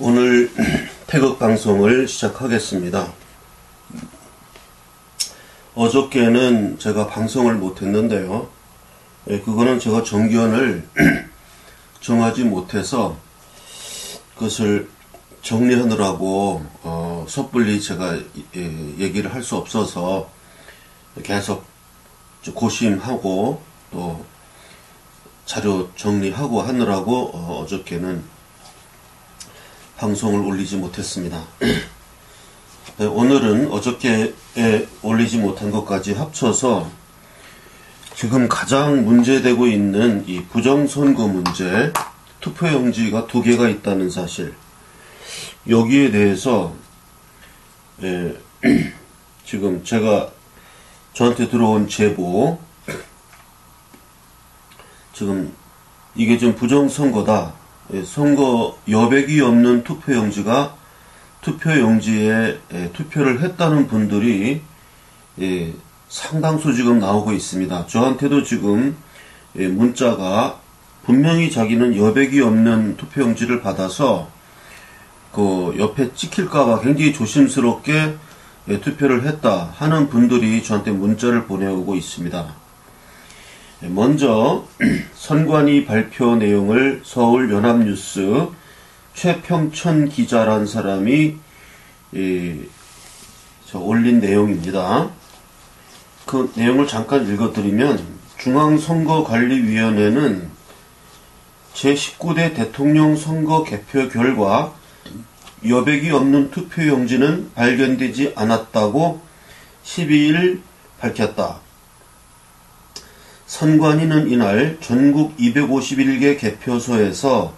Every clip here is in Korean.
오늘 태극 방송을 시작하겠습니다. 어저께는 제가 방송을 못했는데요. 그거는 제가 정견을 정하지 못해서 그것을 정리하느라고 섣불리 제가 얘기를 할 수 없어서 계속 고심하고 또 자료 정리하고 하느라고 어저께는 방송을 올리지 못했습니다. 오늘은 어저께 올리지 못한 것까지 합쳐서 지금 가장 문제되고 있는 이 부정선거 문제, 투표용지가 2개가 있다는 사실, 여기에 대해서 지금 제가 저한테 들어온 제보, 지금 이게 좀 부정선거다, 선거 여백이 없는 투표용지가 투표용지에 투표를 했다는 분들이 상당수 지금 나오고 있습니다. 저한테도 지금 문자가 분명히 자기는 여백이 없는 투표용지를 받아서 그 옆에 찍힐까봐 굉장히 조심스럽게 투표를 했다 하는 분들이 저한테 문자를 보내오고 있습니다. 먼저 선관위 발표 내용을 서울연합뉴스 최평천 기자란 사람이 올린 내용입니다. 그 내용을 잠깐 읽어드리면, 중앙선거관리위원회는 제19대 대통령 선거 개표 결과 여백이 없는 투표용지는 발견되지 않았다고 12일 밝혔다. 선관위는 이날 전국 251개 개표소에서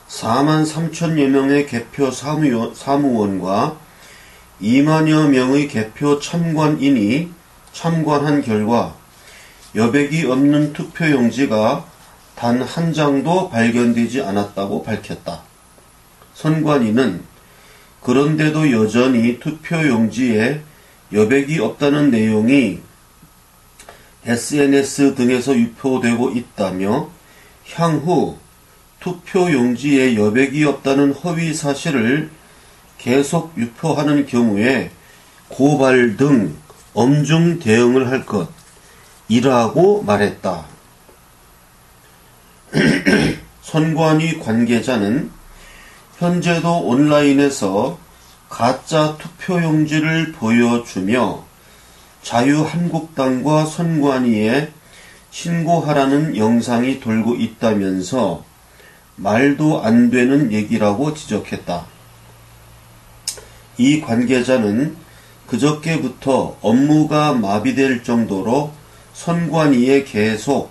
4만 3천여 명의 개표 사무원과 2만여 명의 개표 참관인이 참관한 결과 여백이 없는 투표용지가 단 한 장도 발견되지 않았다고 밝혔다. 선관위는 그런데도 여전히 투표용지에 여백이 없다는 내용이 SNS 등에서 유포되고 있다며 향후 투표용지에 여백이 없다는 허위 사실을 계속 유포하는 경우에 고발 등 엄중 대응을 할 것이라고 말했다. 선관위 관계자는 현재도 온라인에서 가짜 투표용지를 보여주며 자유한국당과 선관위에 신고하라는 영상이 돌고 있다면서 말도 안 되는 얘기라고 지적했다. 이 관계자는 그저께부터 업무가 마비될 정도로 선관위에 계속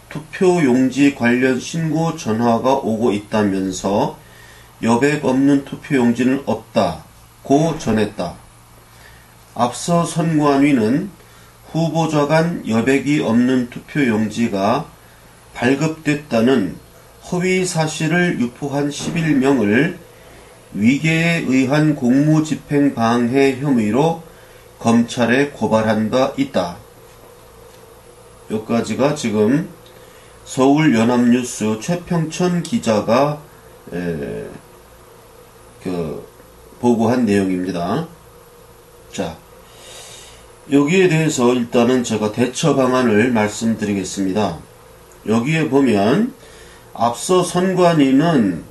투표용지 관련 신고 전화가 오고 있다면서 여백 없는 투표용지는 없다고 전했다. 앞서 선관위는 후보자 간 여백이 없는 투표용지가 발급됐다는 허위 사실을 유포한 11명을 위계에 의한 공무집행 방해 혐의로 검찰에 고발한 바 있다. 여기까지가 지금 서울연합뉴스 최평천 기자가 보고한 내용입니다. 자, 여기에 대해서 일단은 제가 대처 방안을 말씀드리겠습니다. 여기에 보면 앞서 선관위는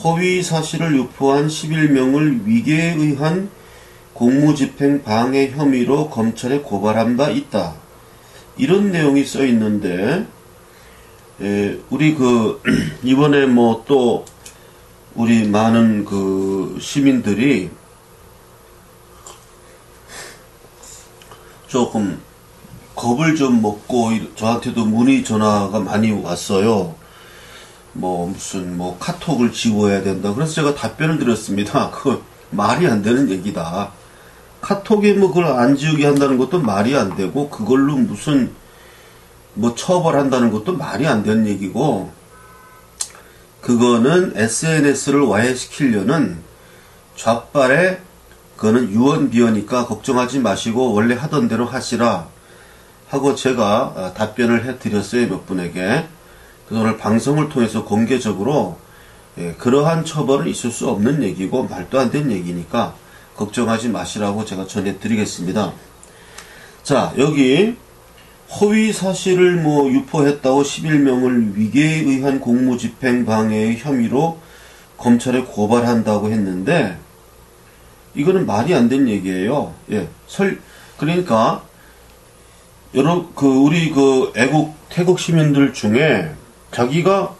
허위 사실을 유포한 11명을 위계에 의한 공무집행 방해 혐의로 검찰에 고발한 바 있다, 이런 내용이 써 있는데, 우리 이번에 또 우리 많은 시민들이 조금 겁을 좀 먹고 저한테도 문의 전화가 많이 왔어요. 무슨 카톡을 지워야 된다. 그래서 제가 답변을 드렸습니다. 그거 말이 안 되는 얘기다. 카톡에 그걸 안 지우게 한다는 것도 말이 안 되고, 그걸로 무슨 처벌한다는 것도 말이 안 되는 얘기고, 그거는 SNS를 와해시키려는 좌빨의 그거는 유언비어니까 걱정하지 마시고 원래 하던 대로 하시라 하고 제가 답변을 해드렸어요, 몇 분에게. 그래서 오늘 방송을 통해서 공개적으로 예, 그러한 처벌은 있을 수 없는 얘기고 말도 안 되는 얘기니까 걱정하지 마시라고 제가 전해드리겠습니다. 자, 여기 허위 사실을 유포했다고 11명을 위계에 의한 공무집행 방해의 혐의로 검찰에 고발한다고 했는데 이거는 말이 안 되는 얘기예요. 예, 그러니까 우리 애국 태국 시민들 중에 자기가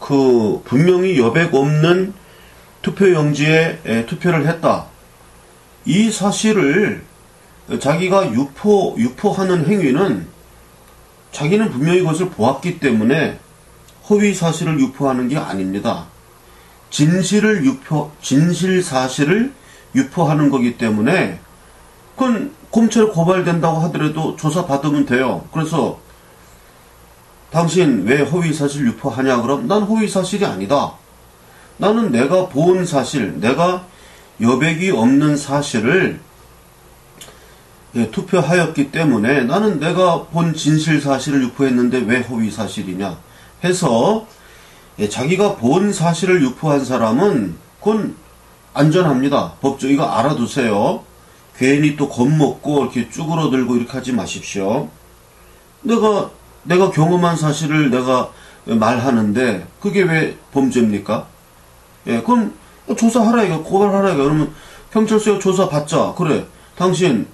분명히 여백 없는 투표용지에 투표를 했다. 이 사실을 자기가 유포하는 행위는 자기는 분명히 그것을 보았기 때문에 허위 사실을 유포하는 게 아닙니다. 진실 사실을 유포하는 거기 때문에 그건 검찰에 고발된다고 하더라도 조사받으면 돼요. 그래서 당신 왜 허위 사실 유포하냐? 그럼 난 허위 사실이 아니다. 나는 내가 본 사실, 내가 여백이 없는 사실을 투표하였기 때문에 나는 내가 본 진실 사실을 유포했는데 왜 허위 사실이냐 해서 자기가 본 사실을 유포한 사람은 그건 안전합니다. 법적 이거 알아두세요. 괜히 또 겁먹고 이렇게 쭈그러들고 이렇게 하지 마십시오. 내가 경험한 사실을 내가 말하는데 그게 왜 범죄입니까? 예, 그럼 조사하라 이거 고발하라 이거 그러면 경찰서에 조사 받자. 그래, 당신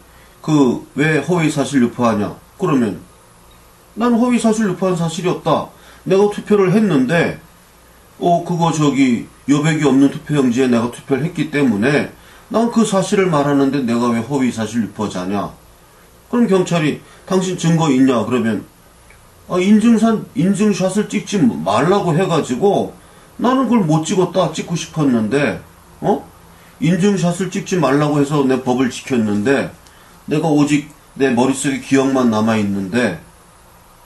왜 허위 사실 유포하냐? 그러면 난 허위 사실 유포한 사실이 없다. 내가 투표를 했는데 여백이 없는 투표용지에 내가 투표를 했기 때문에 난 그 사실을 말하는데 내가 왜 허위 사실 유포자냐? 그럼 경찰이 당신 증거 있냐? 그러면 인증샷을 찍지 말라고 해가지고 나는 그걸 못 찍었다. 찍고 싶었는데 인증샷을 찍지 말라고 해서 내 법을 지켰는데 내가 오직 내 머릿속에 기억만 남아있는데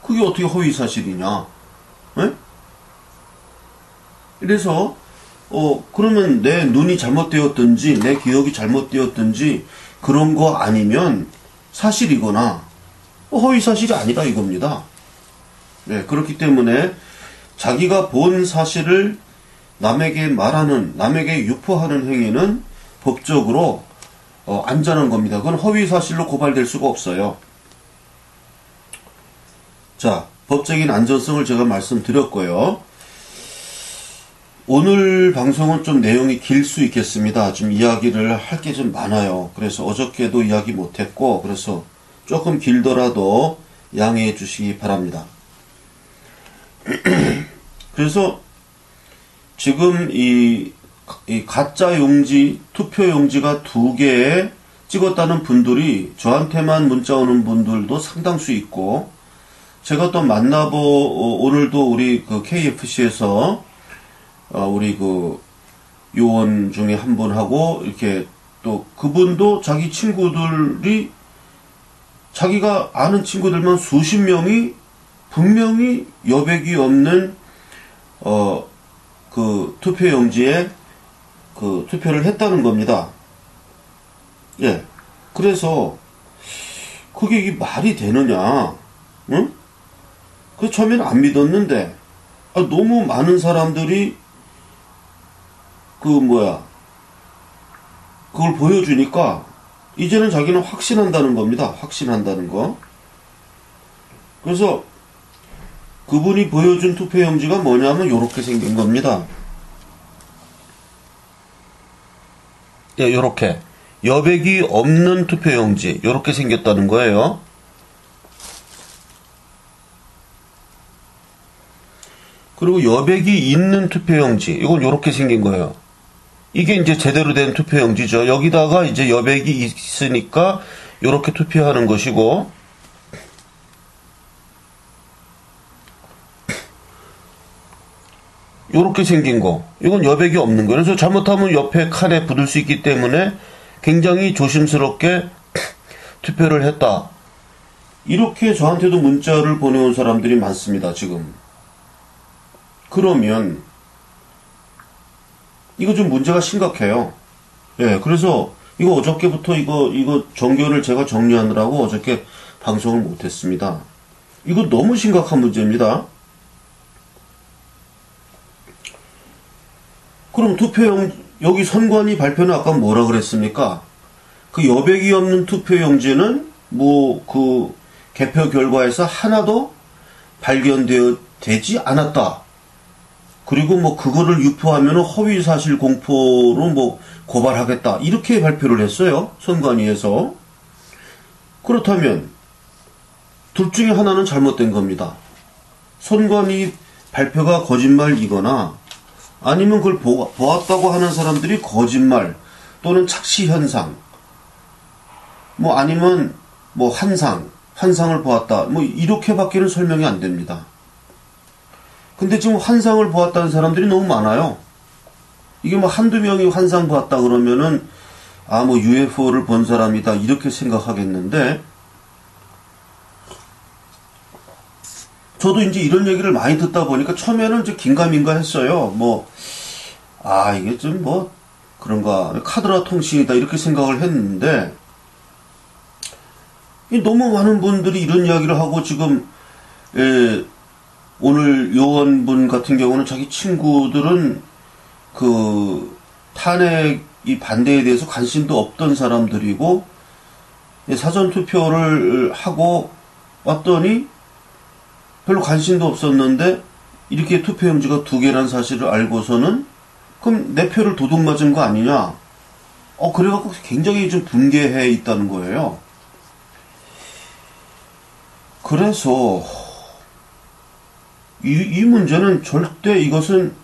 그게 어떻게 허위 사실이냐? 에? 그래서 그러면 내 눈이 잘못되었든지 내 기억이 잘못되었든지 그런 거 아니면 사실이거나 허위 사실이 아니라 이겁니다. 네, 그렇기 때문에 자기가 본 사실을 남에게 말하는, 남에게 유포하는 행위는 법적으로 안전한 겁니다. 그건 허위 사실로 고발될 수가 없어요. 자, 법적인 안전성을 제가 말씀드렸고요. 오늘 방송은 좀 내용이 길 수 있겠습니다. 좀 이야기를 할 게 좀 많아요. 그래서 어저께도 이야기 못했고, 그래서 조금 길더라도 양해해 주시기 바랍니다. 그래서 지금 이 가짜 용지, 투표 용지가 2개에 찍었다는 분들이 저한테만 문자 오는 분들도 상당수 있고, 제가 또 오늘도 우리 KFC에서 우리 요원 중에 한 분하고 이렇게 또 그분도 자기 친구들이 자기가 아는 친구들만 수십 명이 분명히 여백이 없는 투표용지에 투표를 했다는 겁니다. 예. 그래서 그게 이게 말이 되느냐? 응? 처음에는 안 믿었는데 너무 많은 사람들이 그걸 보여주니까 이제는 자기는 확신한다는 겁니다. 확신한다는 거. 그래서 그분이 보여준 투표용지가 뭐냐면 요렇게 생긴 겁니다. 예, 요렇게 여백이 없는 투표용지 요렇게 생겼다는 거예요. 그리고 여백이 있는 투표용지 이건 요렇게 생긴 거예요. 이게 이제 제대로 된 투표용지죠. 여기다가 이제 여백이 있으니까 요렇게 투표하는 것이고, 요렇게 생긴 거 이건 여백이 없는 거예요. 그래서 잘못하면 옆에 칸에 붙을 수 있기 때문에 굉장히 조심스럽게 투표를 했다. 이렇게 저한테도 문자를 보내온 사람들이 많습니다. 지금. 그러면 이거 좀 문제가 심각해요. 예, 그래서 이거 어저께부터 이거 정견을 제가 정리하느라고 어저께 방송을 못했습니다. 이거 너무 심각한 문제입니다. 그럼 여기 선관위 발표는 아까 뭐라 그랬습니까? 그 여백이 없는 투표용지는 그 개표 결과에서 하나도 발견되지 않았다. 그리고 그거를 유포하면 허위사실 공포로 고발하겠다. 이렇게 발표를 했어요. 선관위에서. 그렇다면 둘 중에 하나는 잘못된 겁니다. 선관위 발표가 거짓말이거나 아니면 그걸 보았다고 하는 사람들이 거짓말 또는 착시 현상 아니면 환상을 보았다. 이렇게밖에는 설명이 안 됩니다. 근데 지금 환상을 보았다는 사람들이 너무 많아요. 이게 한두 명이 환상 보았다 그러면은 UFO를 본 사람이다 이렇게 생각하겠는데, 저도 이제 이런 얘기를 많이 듣다 보니까 처음에는 좀 긴가민가 했어요. 이게 좀 그런가, 카드라 통신이다 이렇게 생각을 했는데, 너무 많은 분들이 이런 이야기를 하고 지금 오늘 요원분 같은 경우는 자기 친구들은 그 탄핵 이 반대에 대해서 관심도 없던 사람들이고 사전 투표를 하고 왔더니 별로 관심도 없었는데 이렇게 투표용지가 2개라는 사실을 알고서는 그럼 내 표를 도둑 맞은 거 아니냐? 그래갖고 굉장히 좀 분개해 있다는 거예요. 그래서 이 문제는 절대 이것은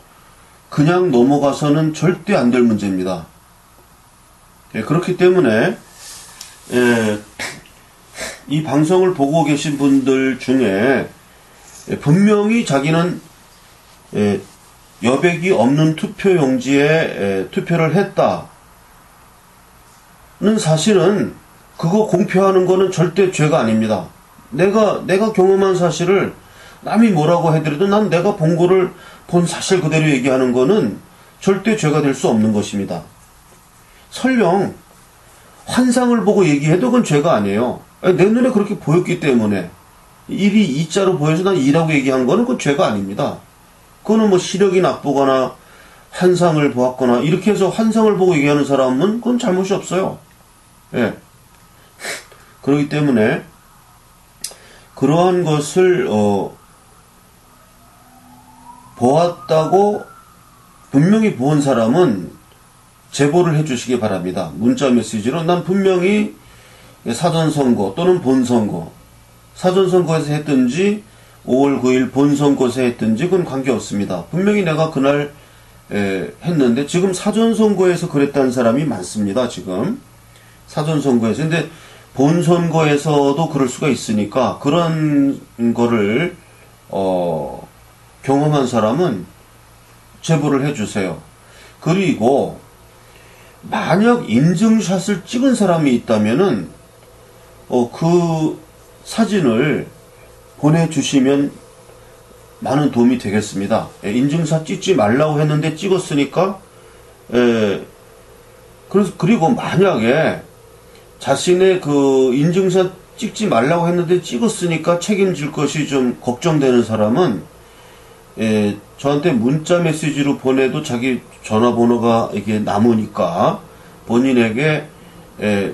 그냥 넘어가서는 절대 안 될 문제입니다. 그렇기 때문에 이 방송을 보고 계신 분들 중에 분명히 자기는 여백이 없는 투표용지에 투표를 했다는 사실은 그거 공표하는 거는 절대 죄가 아닙니다. 내가 경험한 사실을 남이 뭐라고 해드려도 난 내가 본 사실 그대로 얘기하는 거는 절대 죄가 될 수 없는 것입니다. 설령 환상을 보고 얘기해도 그건 죄가 아니에요. 내 눈에 그렇게 보였기 때문에 1이 2자로 보여서 난 2라고 얘기한 거는 그건 죄가 아닙니다. 그거는 시력이 나쁘거나 환상을 보았거나 이렇게 해서 환상을 보고 얘기하는 사람은 그건 잘못이 없어요. 그렇기 때문에 그러한 것을 보았다고 분명히 본 사람은 제보를 해주시기 바랍니다. 문자 메시지로 난 분명히 사전선거 또는 본선거, 사전선거에서 했든지 5월 9일 본선거에서 했든지 그건 관계없습니다. 분명히 내가 그날 했는데 지금 사전선거에서 그랬다는 사람이 많습니다. 지금 사전선거에서. 근데 본선거에서도 그럴 수가 있으니까 그런 거를 경험한 사람은 제보를 해주세요. 그리고 만약 인증샷을 찍은 사람이 있다면은 그 사진을 보내주시면 많은 도움이 되겠습니다. 인증샷 찍지 말라고 했는데 찍었으니까 그리고 만약에 자신의 그 인증샷 찍지 말라고 했는데 찍었으니까 책임질 것이 좀 걱정되는 사람은 저한테 문자 메시지로 보내도 자기 전화번호가 이게 남으니까 본인에게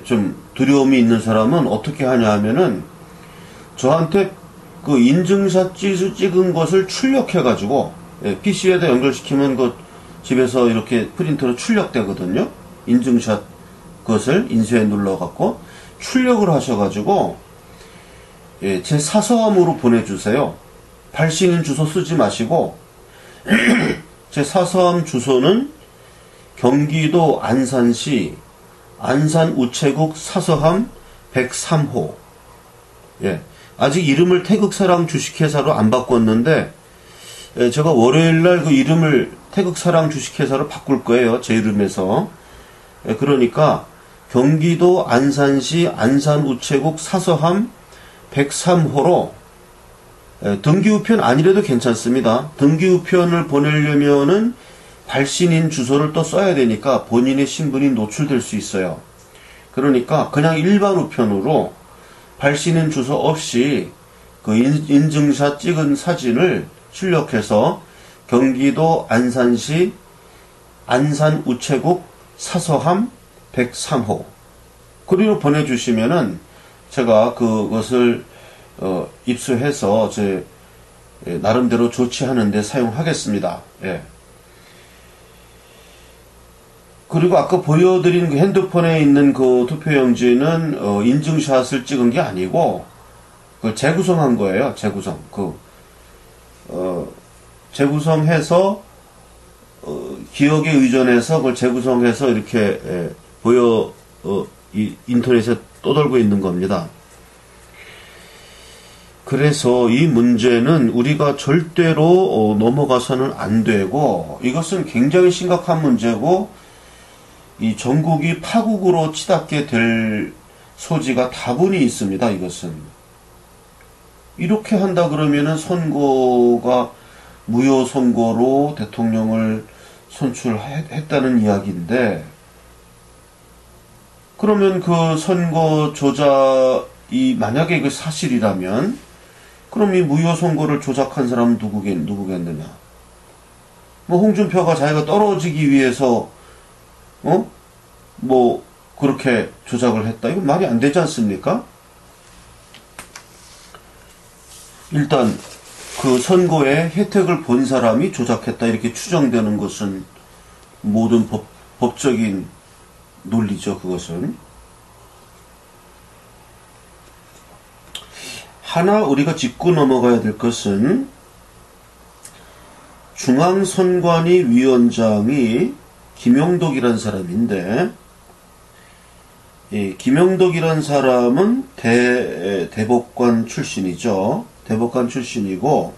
좀 두려움이 있는 사람은 어떻게 하냐 하면은 저한테 그 인증샷 찍은 것을 출력해가지고 PC에다 연결시키면 그 집에서 이렇게 프린터로 출력되거든요. 인증샷 그것을 인쇄에 눌러갖고 출력을 하셔가지고 제 사서함으로 보내주세요. 발신인 주소 쓰지 마시고 제 사서함 주소는 경기도 안산시 안산우체국 사서함 103호. 아직 이름을 태극사랑 주식회사로 안 바꿨는데 제가 월요일날 그 이름을 태극사랑 주식회사로 바꿀 거예요. 제 이름에서. 그러니까 경기도 안산시 안산우체국 사서함 103호로 등기우편 아니래도 괜찮습니다. 등기우편을 보내려면은 발신인 주소를 또 써야 되니까 본인의 신분이 노출될 수 있어요. 그러니까 그냥 일반 우편으로 발신인 주소 없이 그 인증샷 찍은 사진을 출력해서 경기도 안산시 안산 우체국 사서함 103호 그리로 보내주시면은 제가 그것을 입수해서 제 나름대로 조치하는데 사용하겠습니다. 예. 그리고 아까 보여드린 그 핸드폰에 있는 그 투표용지는 인증샷을 찍은 게 아니고 그걸 재구성한 거예요. 재구성. 재구성해서 기억에 의존해서 그걸 재구성해서 이렇게 인터넷에 떠돌고 있는 겁니다. 그래서 이 문제는 우리가 절대로 넘어가서는 안 되고 이것은 굉장히 심각한 문제고 이 전국이 파국으로 치닫게 될 소지가 다분히 있습니다. 이것은 이렇게 한다 그러면은 선거가 무효 선거로 대통령을 선출했다는 이야기인데 그러면 그 선거 조작이 만약에 그 사실이라면 그럼 이 무효 선거를 조작한 사람은 누구겠느냐? 뭐 홍준표가 자기가 떨어지기 위해서 뭐 그렇게 조작을 했다. 이거 말이 안 되지 않습니까? 일단 그 선거에 혜택을 본 사람이 조작했다 이렇게 추정되는 것은 모든 법적인 논리죠. 그것은 하나 우리가 짚고 넘어가야 될 것은 중앙선관위 위원장이 김영덕이란 사람인데 김영덕이란 사람은 대법관 출신이죠. 대법관 출신이고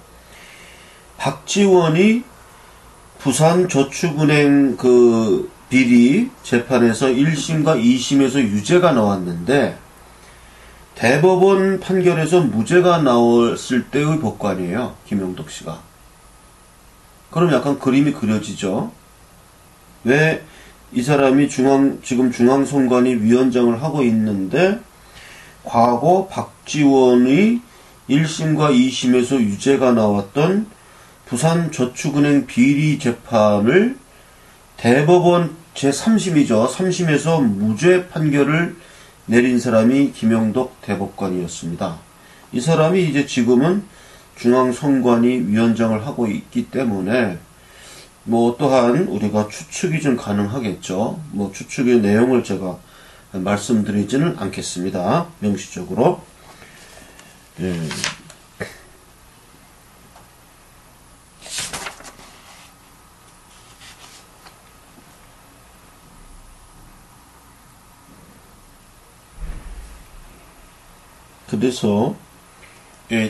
박지원이 부산저축은행 그 비리 재판에서 1심과 2심에서 유죄가 나왔는데 대법원 판결에서 무죄가 나왔을 때의 법관이에요. 김영덕 씨가. 그럼 약간 그림이 그려지죠. 왜 이 사람이 지금 중앙선관위 위원장을 하고 있는데 과거 박지원의 1심과 2심에서 유죄가 나왔던 부산저축은행 비리 재판을 대법원 제3심이죠. 3심에서 무죄 판결을 내린 사람이 김영덕 대법관이었습니다. 이 사람이 이제 지금은 중앙선관위 위원장을 하고 있기 때문에 뭐 또한 우리가 추측이 좀 가능하겠죠. 뭐 추측의 내용을 제가 말씀드리지는 않겠습니다. 명시적으로. 예. 그래서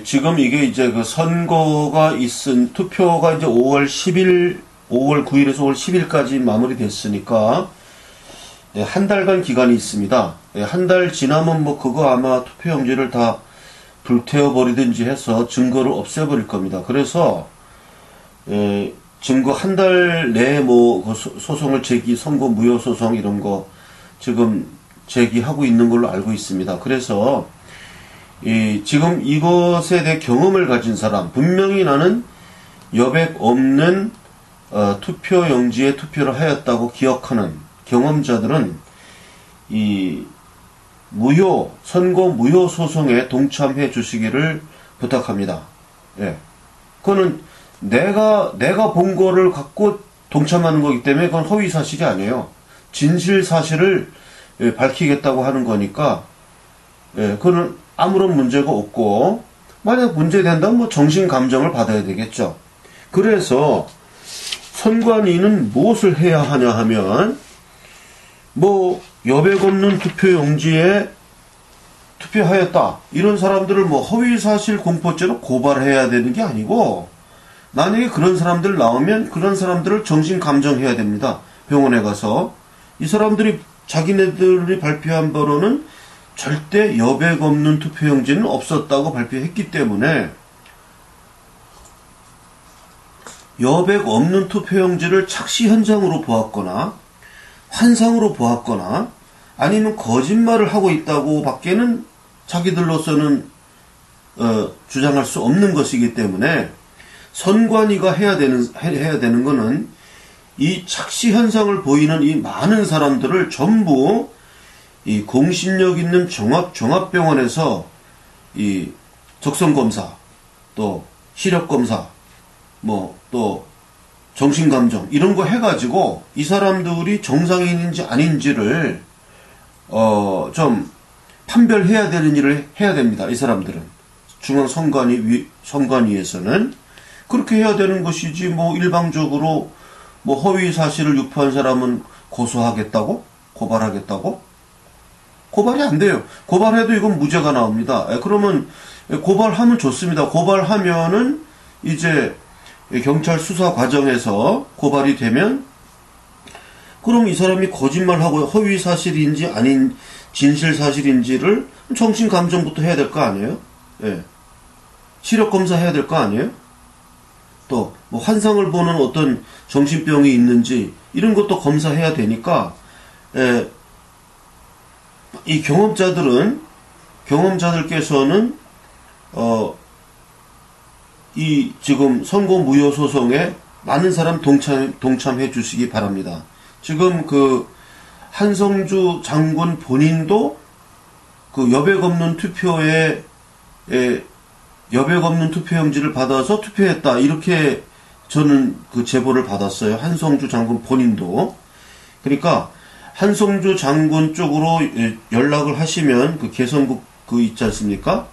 지금 이게 이제 그 선거가 투표가 이제 5월 9일에서 5월 10일까지 마무리됐으니까 한 달간 기간이 있습니다. 한 달 지나면 뭐 그거 아마 투표용지를 다 불태워버리든지 해서 증거를 없애버릴 겁니다. 그래서 증거 한 달 내에 뭐 소송을 선거 무효 소송 이런 거 지금 제기하고 있는 걸로 알고 있습니다. 그래서 지금 이것에 대해 경험을 가진 사람, 분명히 나는 여백 없는 투표용지에 투표를 하였다고 기억하는 경험자들은 이 선거 무효 소송에 동참해 주시기를 부탁합니다. 예. 그거는 내가 본 거를 갖고 동참하는 거기 때문에 그건 허위 사실이 아니에요. 진실 사실을 밝히겠다고 하는 거니까, 그거는 아무런 문제가 없고, 만약 문제된다면 뭐 정신 감정을 받아야 되겠죠. 그래서 선관위는 무엇을 해야 하냐 하면, 뭐 여백 없는 투표용지에 투표하였다 이런 사람들을 뭐 허위사실 공포죄로 고발해야 되는 게 아니고, 만약에 그런 사람들 나오면 그런 사람들을 정신 감정해야 됩니다. 병원에 가서 이 사람들이 자기네들이 발표한 바로는 절대 여백 없는 투표용지는 없었다고 발표했기 때문에 여백 없는 투표용지를 착시 현장으로 보았거나 환상으로 보았거나 아니면 거짓말을 하고 있다고 밖에는 자기들로서는 주장할 수 없는 것이기 때문에 선관위가 해야 되는 거는 이 착시 현상을 보이는 이 많은 사람들을 전부 이 공신력 있는 종합병원에서 이 적성검사, 또 시력검사, 또 정신감정 이런 거 해가지고 이 사람들이 정상인인지 아닌지를 좀 판별해야 되는 일을 해야 됩니다. 이 사람들은 중앙선관위에서는 그렇게 해야 되는 것이지 일방적으로 허위 사실을 유포한 사람은 고소하겠다고? 고발하겠다고? 고발이 안 돼요. 고발해도 이건 무죄가 나옵니다. 그러면 고발하면 좋습니다. 고발하면은 이제 경찰 수사 과정에서 고발이 되면 그럼 이 사람이 거짓말하고 허위 사실인지 아닌 진실 사실인지를 정신감정부터 해야 될 거 아니에요? 예. 시력 검사 해야 될 거 아니에요? 또 환상을 보는 어떤 정신병이 있는지 이런 것도 검사해야 되니까 이 경험자들께서는 이 지금 선고 무효 소송에 많은 사람 동참해 주시기 바랍니다. 지금 그 한성주 장군 본인도 그 여백 없는 투표에 여백 없는 투표용지를 받아서 투표했다. 이렇게 저는 그 제보를 받았어요. 한성주 장군 본인도. 그러니까 한성주 장군 쪽으로 연락을 하시면 그 개성국 그 있지 않습니까?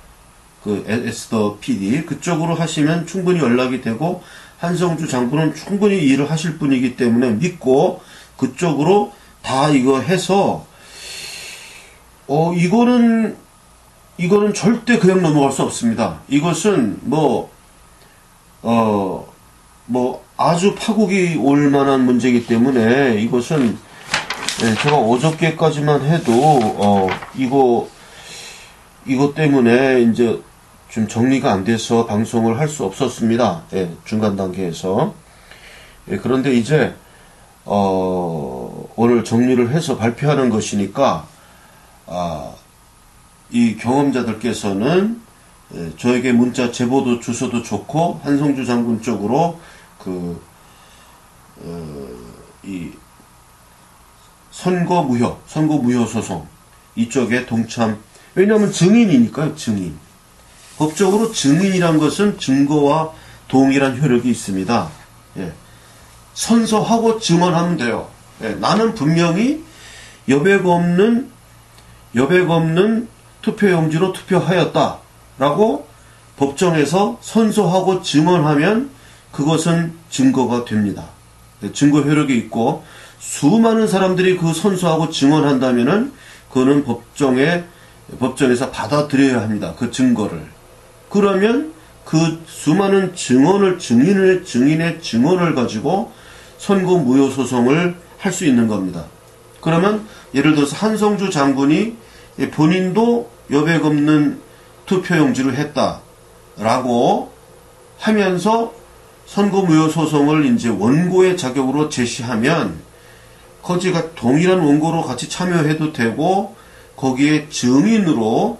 그 에스더 PD 그쪽으로 하시면 충분히 연락이 되고 한성주 장군은 충분히 일을 하실 분이기 때문에 믿고 그쪽으로 다 이거 해서 이거는 절대 그냥 넘어갈 수 없습니다. 이것은 아주 파국이 올 만한 문제이기 때문에 이것은 제가 어저께까지만 해도 이거 때문에 이제 좀 정리가 안 돼서 방송을 할 수 없었습니다. 중간 단계에서. 그런데 이제 오늘 정리를 해서 발표하는 것이니까 이 경험자들께서는 저에게 문자 제보도 주셔도 좋고 한성주 장군 쪽으로 이 선거 무효 소송 이쪽에 동참. 왜냐하면 증인이니까요. 증인. 법적으로 증인이란 것은 증거와 동일한 효력이 있습니다. 선서하고 증언하면 돼요. 나는 분명히 여백 없는 투표용지로 투표하였다라고 법정에서 선서하고 증언하면 그것은 증거가 됩니다. 증거 효력이 있고 수많은 사람들이 그 선서하고 증언한다면은 그거는 법정에서 받아들여야 합니다. 그 증거를. 그러면 그 수많은 증인의 증언을 가지고 선고 무효 소송을 할 수 있는 겁니다. 그러면 예를 들어서 한성주 장군이 본인도 여백 없는 투표용지를 했다라고 하면서 선고 무효 소송을 이제 원고의 자격으로 제시하면 거기가 동일한 원고로 같이 참여해도 되고 거기에 증인으로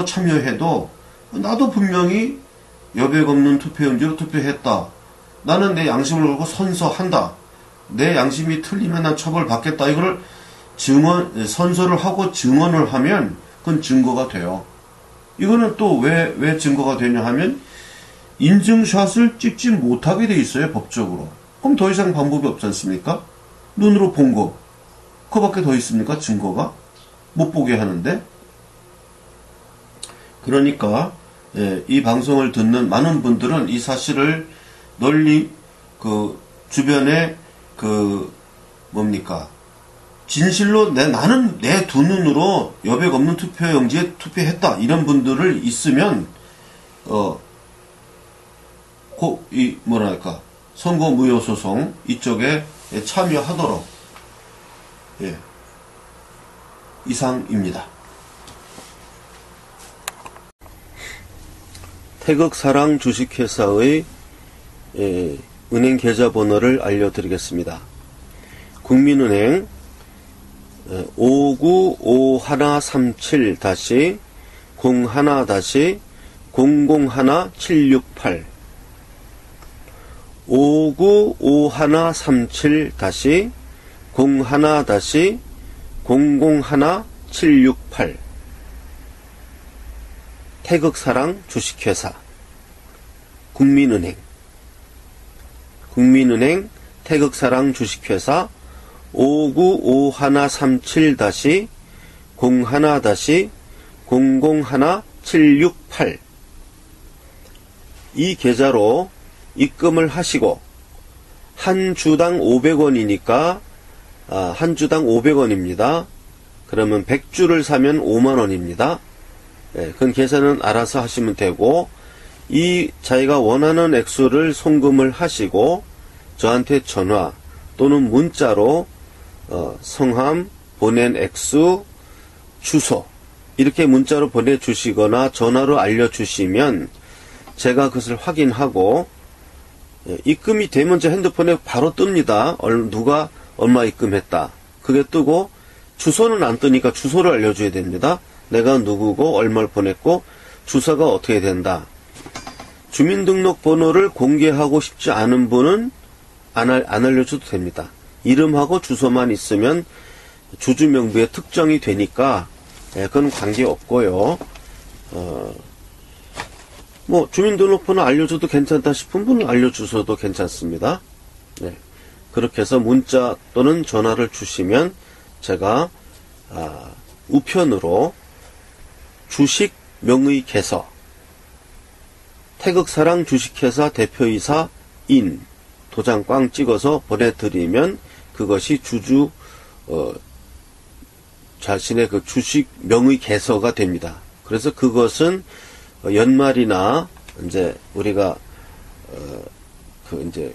참여해도 나도 분명히 여백 없는 투표용지로 투표했다. 나는 내 양심을 걸고 선서한다. 내 양심이 틀리면 난 처벌받겠다. 이거를 선서를 하고 증언을 하면 그건 증거가 돼요. 이거는 또 왜 증거가 되냐 하면 인증샷을 찍지 못하게 돼 있어요. 법적으로. 그럼 더 이상 방법이 없지 않습니까? 눈으로 본 거. 그거밖에 더 있습니까? 증거가? 못 보게 하는데. 그러니까 이 방송을 듣는 많은 분들은 이 사실을 널리 주변에 진실로 나는 내 두 눈으로 여백 없는 투표용지에 투표했다. 이런 분들을 있으면 선거 무효 소송 이쪽에 참여하도록 이상입니다. 태극사랑 주식회사의 은행 계좌번호를 알려드리겠습니다. 국민은행 595137-01-001768 5951-01-001-768 태극사랑 주식회사 국민은행 태극사랑 주식회사 5951-01-001-768 이 계좌로 입금을 하시고 한 주당 500원이니까 한 주당 500원입니다. 그러면 100주를 사면 5만원입니다. 그건 계산은 알아서 하시면 되고 이 자기가 원하는 액수를 송금을 하시고 저한테 전화 또는 문자로 성함, 보낸 액수, 주소 이렇게 문자로 보내주시거나 전화로 알려주시면 제가 그것을 확인하고 입금이 되면 제 핸드폰에 바로 뜹니다. 누가 얼마 입금했다. 그게 뜨고 주소는 안 뜨니까 주소를 알려줘야 됩니다. 내가 누구고 얼마를 보냈고 주소가 어떻게 된다. 주민등록번호를 공개하고 싶지 않은 분은 안 알려줘도 됩니다. 이름하고 주소만 있으면 주주명부에 특정이 되니까 그건 관계없고요. 뭐 주민등록번호 알려줘도 괜찮다 싶은 분은 알려주셔도 괜찮습니다. 네. 그렇게 해서 문자 또는 전화를 주시면 제가 우편으로 주식 명의 개서 태극사랑 주식회사 대표이사 인 도장 꽝 찍어서 보내드리면 그것이 주주 자신의 그 주식 명의 개서가 됩니다. 그래서 그것은 연말이나 이제 우리가 이제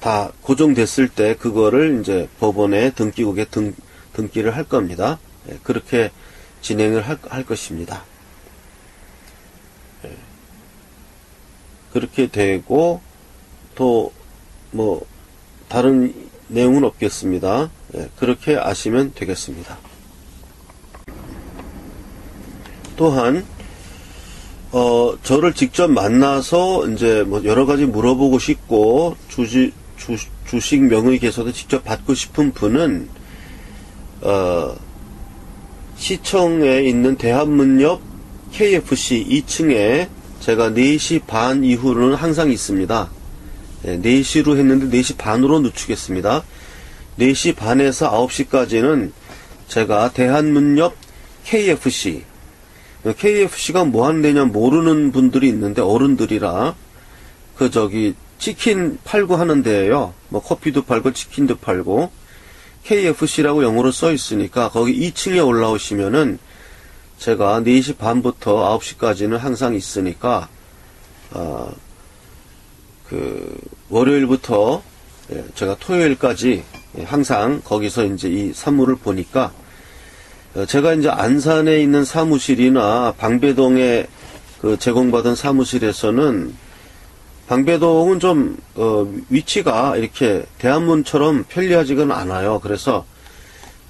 다 고정됐을 때 그거를 이제 법원에 등기국에 등기를 할 겁니다. 그렇게 진행을 할 것입니다. 그렇게 되고 또 뭐 다른 내용은 없겠습니다. 그렇게 아시면 되겠습니다. 또한 저를 직접 만나서 이제 뭐 여러 가지 물어보고 싶고 주식 명의 개서도 직접 받고 싶은 분은 시청에 있는 대한문역 KFC 2층에 제가 4시 반 이후로는 항상 있습니다. 4시로 했는데 4시 반으로 늦추겠습니다. 4시 반에서 9시까지는 제가 대한문역 KFC가 뭐 하는 데냐 모르는 분들이 있는데 어른들이라 치킨 팔고 하는 데예요. 뭐 커피도 팔고 치킨도 팔고 KFC라고 영어로 써 있으니까 거기 2층에 올라오시면은 제가 4시 반부터 9시까지는 항상 있으니까 월요일부터 제가 토요일까지 항상 거기서 이제 이 사무를 보니까 제가 이제 안산에 있는 사무실이나 방배동에 제공받은 사무실에서는 방배동은 좀 위치가 이렇게 대한문처럼 편리하지가 않아요. 그래서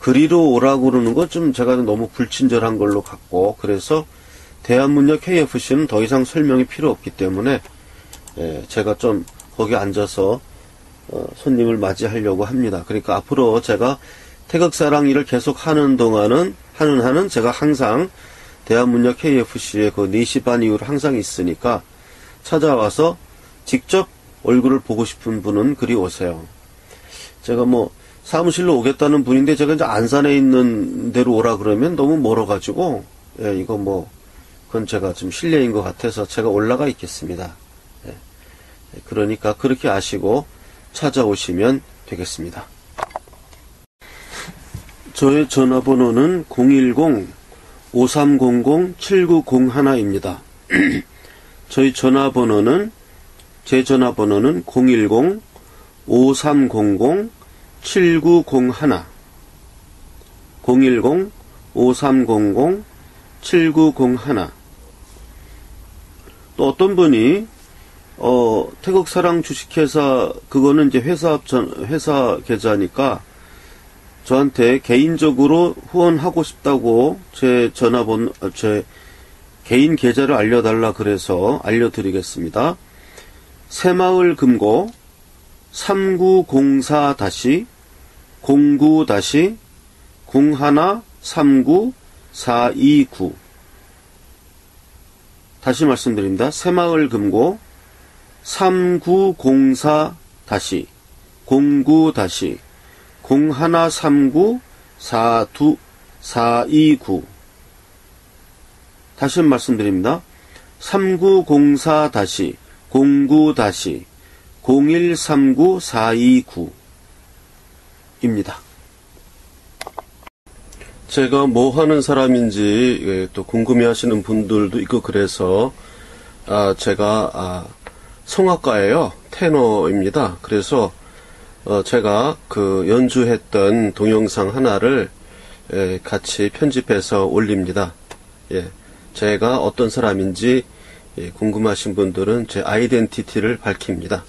그리로 오라고 그러는 건 좀 제가 너무 불친절한 걸로 같고 그래서 대한문역 KFC는 더 이상 설명이 필요 없기 때문에 제가 좀 거기 앉아서 손님을 맞이하려고 합니다. 그러니까 앞으로 제가 태극사랑 일을 계속 하는 동안은 하는 제가 항상 대한문역 KFC에 4시 반 이후로 항상 있으니까 찾아와서 직접 얼굴을 보고 싶은 분은 그리 오세요. 제가 뭐 사무실로 오겠다는 분인데 제가 이제 안산에 있는 데로 오라 그러면 너무 멀어가지고 이거 뭐 그건 제가 좀 실례인 것 같아서 제가 올라가 있겠습니다. 그러니까 그렇게 아시고 찾아오시면 되겠습니다. 저의 전화번호는 010-5300-7901입니다. 제 전화번호는 010-5300-7901 010-5300-7901 또 어떤 분이 태극사랑 주식회사 그거는 이제 회사 계좌니까 저한테 개인적으로 후원하고 싶다고 제 개인 계좌를 알려달라 그래서 알려드리겠습니다. 새마을금고 3904-09-0139-429 다시 말씀드립니다. 새마을금고 3904-09-0139-429 다시 말씀드립니다. 3904-09-0139-429입니다. 제가 뭐 하는 사람인지 또 궁금해 하시는 분들도 있고 그래서 제가 성악가예요. 테너입니다. 그래서 제가 그 연주했던 동영상 하나를 같이 편집해서 올립니다. 예, 제가 어떤 사람인지 궁금하신 분들은 제 아이덴티티를 밝힙니다.